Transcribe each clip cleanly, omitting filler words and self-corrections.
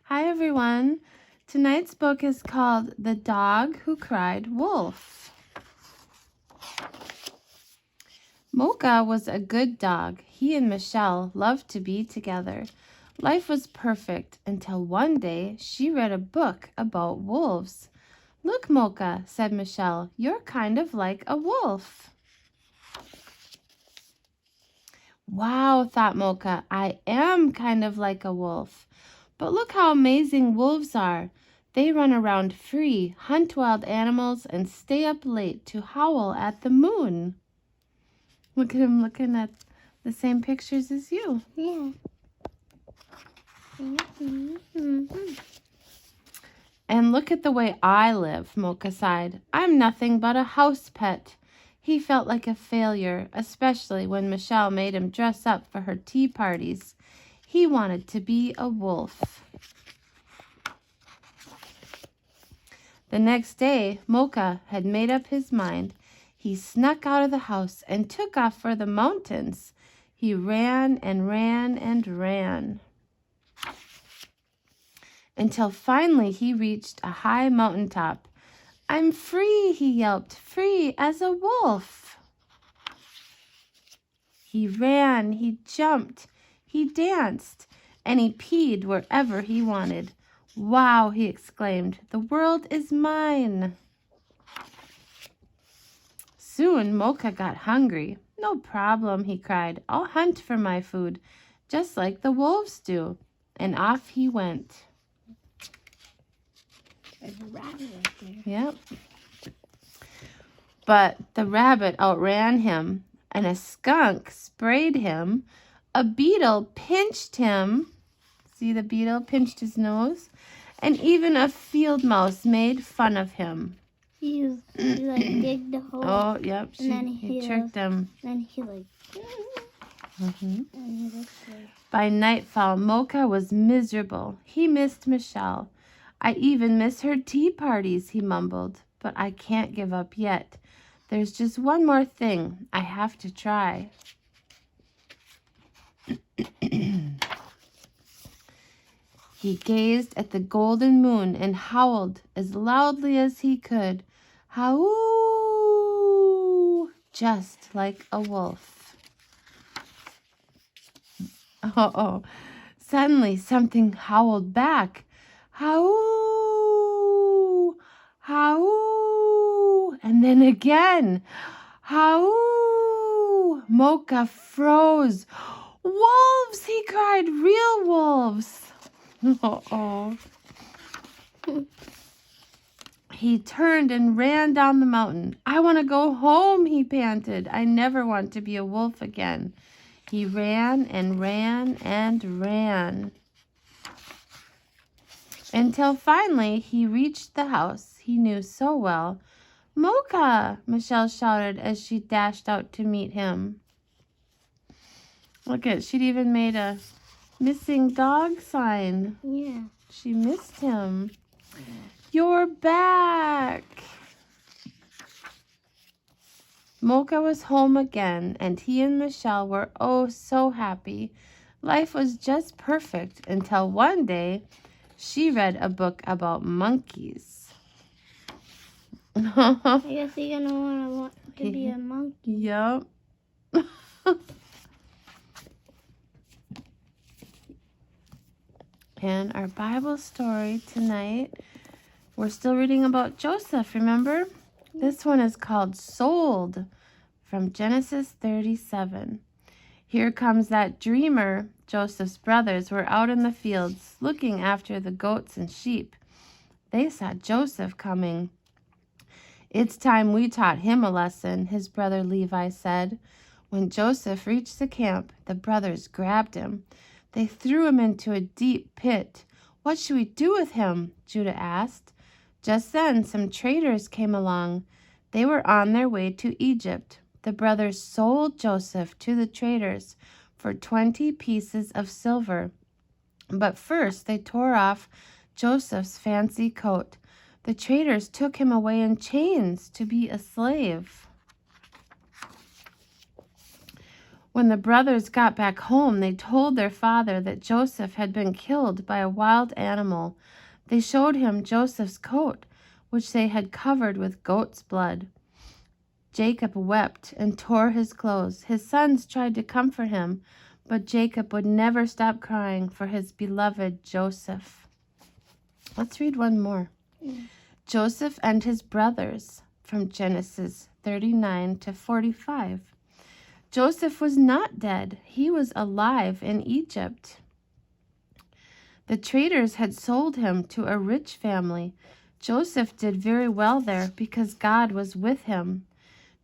Hi everyone. Tonight's book is called The Dog Who Cried Wolf. Mocha was a good dog. He and Michelle loved to be together. Life was perfect until one day she read a book about wolves. "Look, Mocha," said Michelle, "you're kind of like a wolf." Wow, thought Mocha, I am kind of like a wolf. But look how amazing wolves are. They run around free, hunt wild animals, and stay up late to howl at the moon. Look at him looking at the same pictures as you. Yeah. And look at the way I live, Mocha sighed. I'm nothing but a house pet. He felt like a failure, especially when Michelle made him dress up for her tea parties. He wanted to be a wolf. The next day, Mocha had made up his mind. He snuck out of the house and took off for the mountains. He ran and ran and ran, until finally he reached a high mountaintop. "I'm free," he yelped, "free as a wolf." He ran, he jumped, he danced, and he peed wherever he wanted. "Wow," he exclaimed, "the world is mine." Soon Mocha got hungry. "No problem," he cried. "I'll hunt for my food, just like the wolves do." And off he went. There's a rabbit right there. Yep. But the rabbit outran him, and a skunk sprayed him. A beetle pinched him. See, the beetle pinched his nose. And even a field mouse made fun of him. He like digged the hole. Oh, yep. Then He tricked him. Then he like. Mm-hmm. And he looks like. By nightfall, Mocha was miserable. He missed Michelle. "I even miss her tea parties," he mumbled. "But I can't give up yet. There's just one more thing I have to try." He gazed at the golden moon and howled as loudly as he could. "Howl!" Just like a wolf. Uh-oh. Suddenly something howled back. "Howl! Howl!" And then again. "Howl!" Mocha froze. "Wolves!" he cried. "Real wolves!" Uh-oh. He turned and ran down the mountain. "I want to go home," he panted. "I never want to be a wolf again." He ran and ran and ran, until finally he reached the house he knew so well. "Mocha!" Michelle shouted as she dashed out to meet him. Look at, she'd even made a missing dog sign. Yeah. She missed him. "You're back!" Mocha was home again, and he and Michelle were oh so happy. Life was just perfect until one day she read a book about monkeys. I guess you're gonna want to be a monkey. Yep. And our Bible story tonight, we're still reading about Joseph, remember? This one is called Sold, from Genesis 37. Here comes that dreamer. Joseph's brothers were out in the fields looking after the goats and sheep. They saw Joseph coming. "It's time we taught him a lesson," his brother Levi said. When Joseph reached the camp, the brothers grabbed him. They threw him into a deep pit. "What should we do with him?" Judah asked. Just then, some traders came along. They were on their way to Egypt. The brothers sold Joseph to the traders for 20 pieces of silver. But first, they tore off Joseph's fancy coat. The traders took him away in chains to be a slave. When the brothers got back home, they told their father that Joseph had been killed by a wild animal. They showed him Joseph's coat, which they had covered with goat's blood. Jacob wept and tore his clothes. His sons tried to comfort him, but Jacob would never stop crying for his beloved Joseph. Let's read one more. Joseph and his brothers, from Genesis 39 to 45. Joseph was not dead. He was alive in Egypt. The traders had sold him to a rich family. Joseph did very well there because God was with him.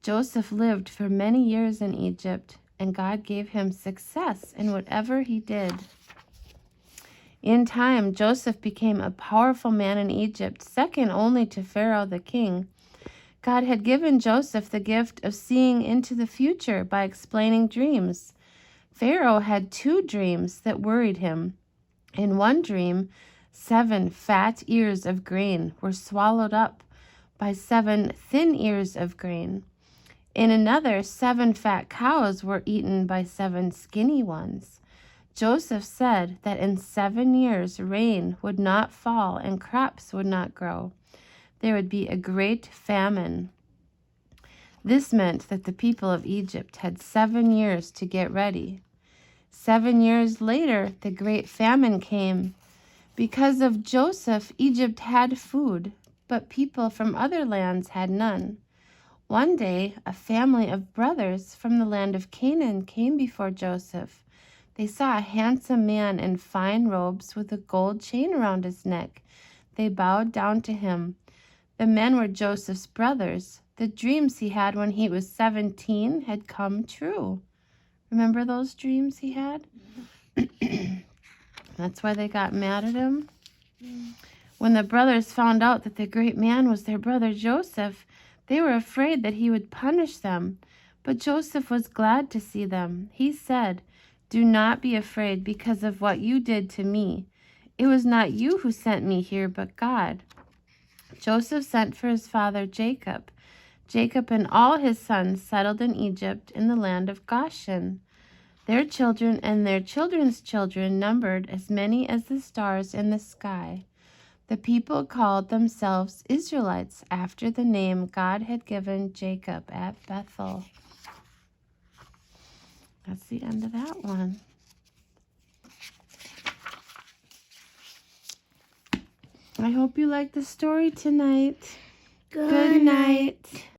Joseph lived for many years in Egypt, and God gave him success in whatever he did. In time, Joseph became a powerful man in Egypt, second only to Pharaoh the king. God had given Joseph the gift of seeing into the future by explaining dreams. Pharaoh had 2 dreams that worried him. In one dream, 7 fat ears of grain were swallowed up by 7 thin ears of grain. In another, 7 fat cows were eaten by 7 skinny ones. Joseph said that in 7 years rain would not fall and crops would not grow. There would be a great famine. This meant that the people of Egypt had 7 years to get ready. 7 years later, the great famine came. Because of Joseph, Egypt had food, but people from other lands had none. One day, a family of brothers from the land of Canaan came before Joseph. They saw a handsome man in fine robes with a gold chain around his neck. They bowed down to him. The men were Joseph's brothers. The dreams he had when he was 17 had come true. Remember those dreams he had? That's why they got mad at him. When the brothers found out that the great man was their brother Joseph, they were afraid that he would punish them. But Joseph was glad to see them. He said, "Do not be afraid because of what you did to me. It was not you who sent me here, but God." Joseph sent for his father Jacob. Jacob and all his sons settled in Egypt in the land of Goshen. Their children and their children's children numbered as many as the stars in the sky. The people called themselves Israelites after the name God had given Jacob at Bethel. That's the end of that one. I hope you liked the story tonight. Good night.